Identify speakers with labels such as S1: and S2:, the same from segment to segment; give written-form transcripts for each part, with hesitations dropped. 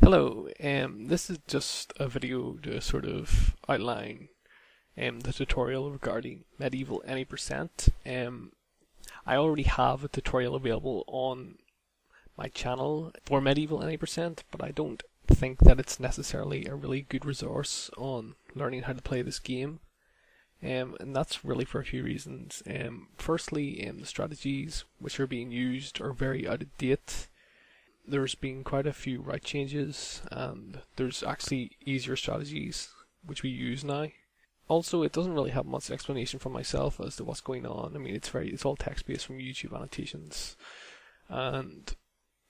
S1: Hello, this is just a video to sort of outline the tutorial regarding Medieval any percent. I already have a tutorial available on my channel for Medieval any percent, but I don't think that it's necessarily a really good resource on learning how to play this game. And that's really for a few reasons. Firstly, the strategies which are being used are very out of date. There's been quite a few route changes, and there's actually easier strategies which we use now. Also, it doesn't really have much explanation from myself as to what's going on. I mean, it's all text-based from YouTube annotations. And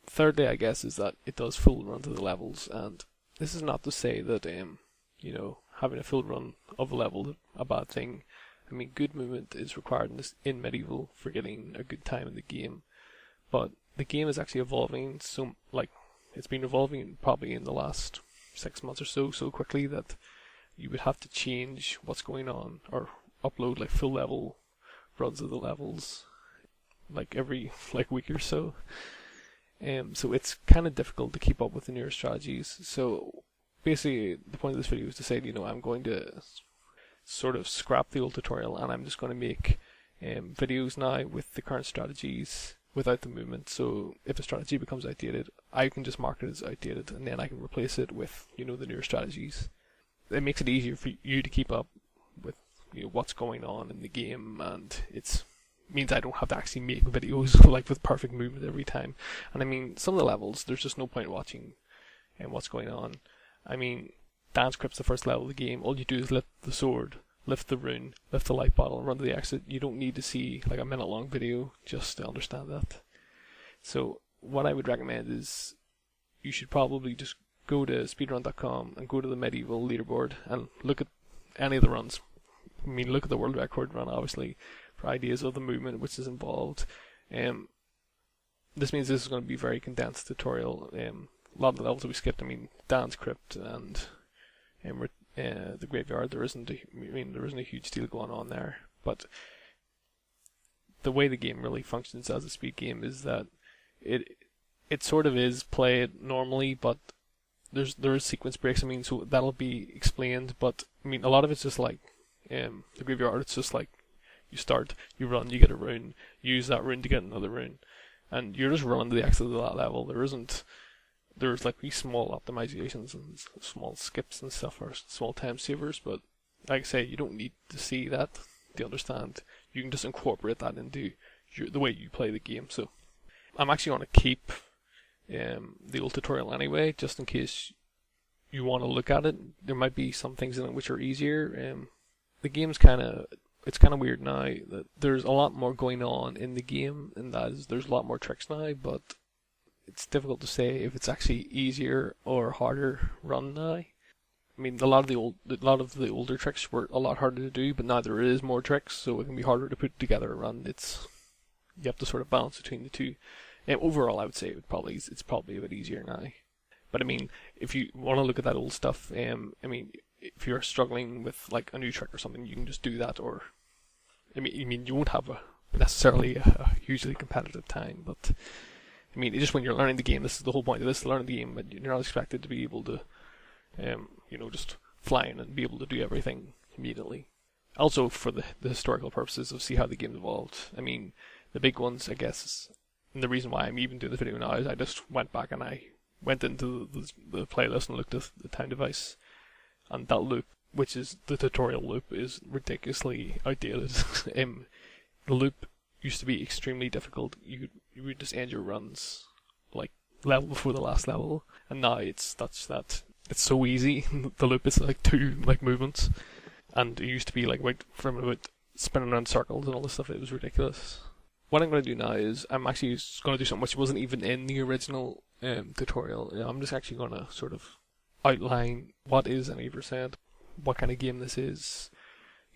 S1: thirdly, I guess, is that it does full run to the levels, and this is not to say that having a full run of a level is a bad thing. I mean, good movement is required in Medieval for getting a good time in the game, but the game is actually evolving it's been evolving probably in the last 6 months or so quickly that you would have to change what's going on or upload like full level runs of the levels every week or so. So it's kind of difficult to keep up with the newer strategies. So basically the point of this video is to say, I'm going to sort of scrap the old tutorial and I'm just going to make videos now with the current strategies without the movement. So if a strategy becomes outdated, I can just mark it as outdated and then I can replace it with the newer strategies. It makes it easier for you to keep up with what's going on in the game, and it means I don't have to actually make videos with perfect movement every time. And I mean, some of the levels there's just no point watching what's going on. I mean, Dance Crypt's the first level of the game. All you do is lift the sword, lift the rune, lift the light bottle, and run to the exit. You don't need to see a minute-long video just to understand that. So what I would recommend is you should probably just go to speedrun.com and go to the Medieval leaderboard and look at any of the runs. I mean, look at the world record run, obviously, for ideas of the movement which is involved. This means this is going to be a very condensed tutorial. A lot of the levels that we skipped, I mean, Dance Crypt and the Graveyard, there isn't a huge deal going on there. But the way the game really functions as a speed game is that it sort of is played normally, but there is sequence breaks. I mean, so that'll be explained. But I mean, a lot of it's just the Graveyard. It's just you start, you run, you get a rune, you use that rune to get another rune, and you're just running to the exit of that level. There's these small optimizations and small skips and stuff, or small time savers, but like I say, you don't need to see that to understand. You can just incorporate that into the way you play the game. So I'm actually going to keep the old tutorial anyway, just in case you want to look at it. There might be some things in it which are easier. The game's it's kind of weird now that there's a lot more going on in the game, and that is there's a lot more tricks now, but it's difficult to say if it's actually easier or harder run now. I mean, a lot of the older tricks were a lot harder to do, but now there is more tricks, so it can be harder to put together a run. You have to sort of balance between the two. Overall, I would say it's probably a bit easier now. But I mean, if you want to look at that old stuff, I mean, if you're struggling with a new trick or something, you can just do that. Or I mean, you won't have necessarily a hugely competitive time, but I mean, just when you're learning the game, this is the whole point of this: learning the game. But you're not expected to be able to, just fly in and be able to do everything immediately. Also, for the historical purposes of see how the game evolved. I mean, the big ones, I guess, and the reason why I'm even doing the video now is I just went back and I went into the playlist and looked at the time device, and that loop, which is the tutorial loop, is ridiculously outdated. The loop used to be extremely difficult. You would just end your runs level before the last level, and now it's it's so easy. The loop is two movements, and it used to be from about spinning around circles and all this stuff. It was ridiculous. What I'm going to do now is I'm actually going to do something which wasn't even in the original tutorial. I'm just actually going to sort of outline what is an 8%, what kind of game this is,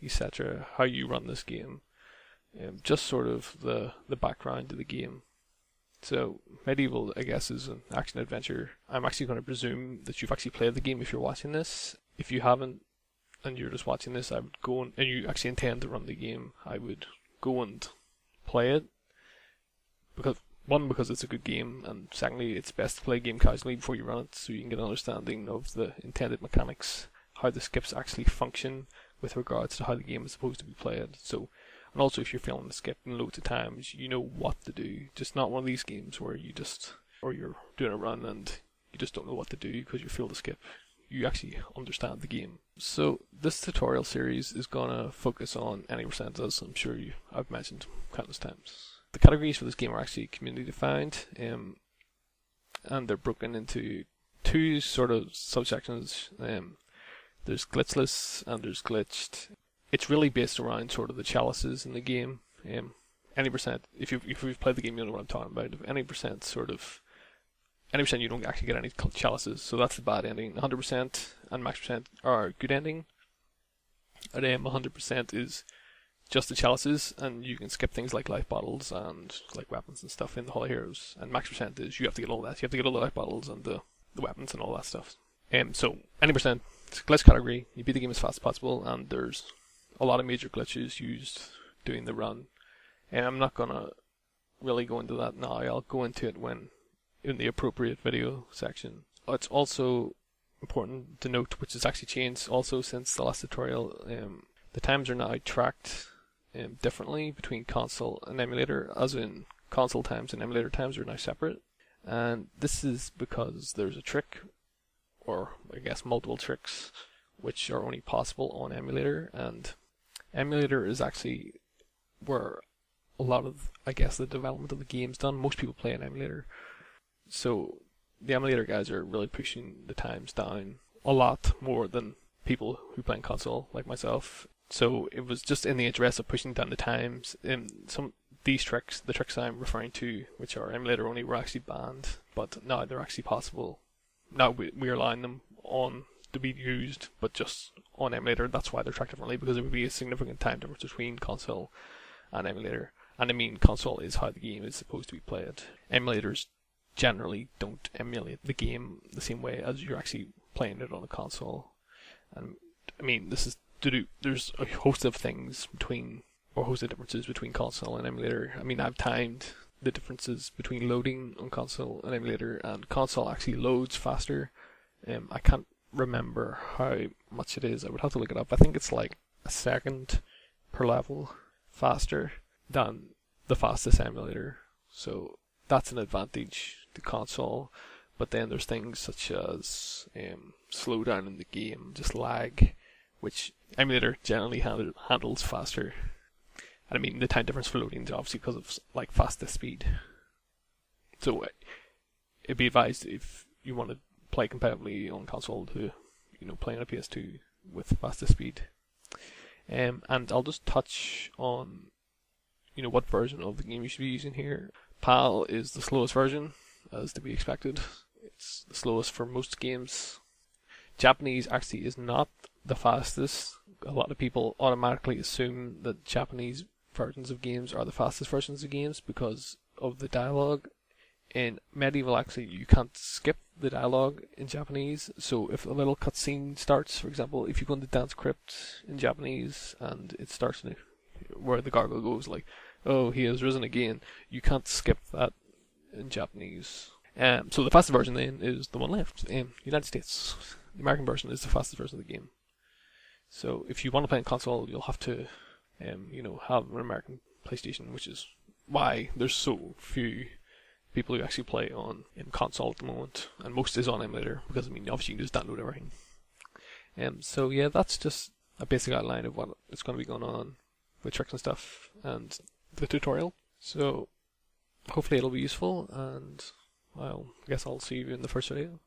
S1: etc., how you run this game, just sort of the background to the game. So Medieval, I guess, is an action adventure. I'm actually going to presume that you've actually played the game if you're watching this. If you haven't and you're just watching this, I would go and you actually intend to run the game, I would go and play it, because One, because it's a good game, and secondly, it's best to play a game casually before you run it, so you can get an understanding of the intended mechanics, how the skips actually function with regards to how the game is supposed to be played. So, and also if you're failing the skip in loads of times, you know what to do. Just not one of these games where you're doing a run and you just don't know what to do because you fail the skip. You actually understand the game. So this tutorial series is gonna focus on any percent, as I'm sure I've mentioned countless times. The categories for this game are actually community defined, and they're broken into two sort of subsections. There's glitchless and there's glitched. It's really based around sort of the chalices in the game. Any percent, if you've played the game, you know what I'm talking about. If any percent you don't actually get any chalices, so that's the bad ending. 100% and max percent are good ending. And 100% is just the chalices, and you can skip things like life bottles and like weapons and stuff in the Hall of Heroes. And max percent is you have to get all that. You have to get all the life bottles and the weapons and all that stuff. So any percent, it's a glitch category. You beat the game as fast as possible, and there's a lot of major glitches used doing the run. And I'm not gonna really go into that now. I'll go into it in the appropriate video section. It's also important to note, which has actually changed also since the last tutorial. The times are now tracked differently between console and emulator, as in console times and emulator times are now separate. And this is because there's a trick, or I guess multiple tricks, which are only possible on emulator, and emulator is actually where a lot of, I guess, the development of the game's done. Most people play an emulator, so the emulator guys are really pushing the times down a lot more than people who play on console, like myself. So it was just in the interest of pushing down the times. The tricks I'm referring to, which are emulator only, were actually banned, but now they're actually possible. Now we're allowing them on to be used, but just on emulator. That's why they're tracked differently, because there would be a significant time difference between console and emulator. And I mean, console is how the game is supposed to be played. Emulators generally don't emulate the game the same way as you're actually playing it on a console. And I mean, there's a host of things host of differences between console and emulator. I mean, I've timed the differences between loading on console and emulator, and console actually loads faster. I can't remember how much it is. I would have to look it up. I think it's like a second per level faster than the fastest emulator. So that's an advantage to console. But then there's things such as slowdown in the game, just lag, which emulator generally handles faster. And I mean, the time difference for loading is obviously because of like fastest speed. So it'd be advised, if you want to play competitively on console, to play on a PS2 with fastest speed. And I'll just touch on what version of the game you should be using here. PAL is the slowest version, as to be expected. It's the slowest for most games. Japanese actually is not the fastest. A lot of people automatically assume that Japanese versions of games are the fastest versions of games because of the dialogue. In Medieval, actually, you can't skip the dialogue in Japanese. So if a little cutscene starts, for example, if you go into Dance Crypt in Japanese and it starts where the gargoyle goes like, "Oh, he has risen again," you can't skip that in Japanese. So the fastest version then is the one left in United States. The American version is the fastest version of the game. So if you want to play on console, you'll have to, have an American PlayStation, which is why there's so few people who actually play on console at the moment, and most is on emulator, because I mean, obviously you can just download everything. So yeah, that's just a basic outline of what is going to be going on with tricks and stuff, and the tutorial. So hopefully it'll be useful, and I guess I'll see you in the first video.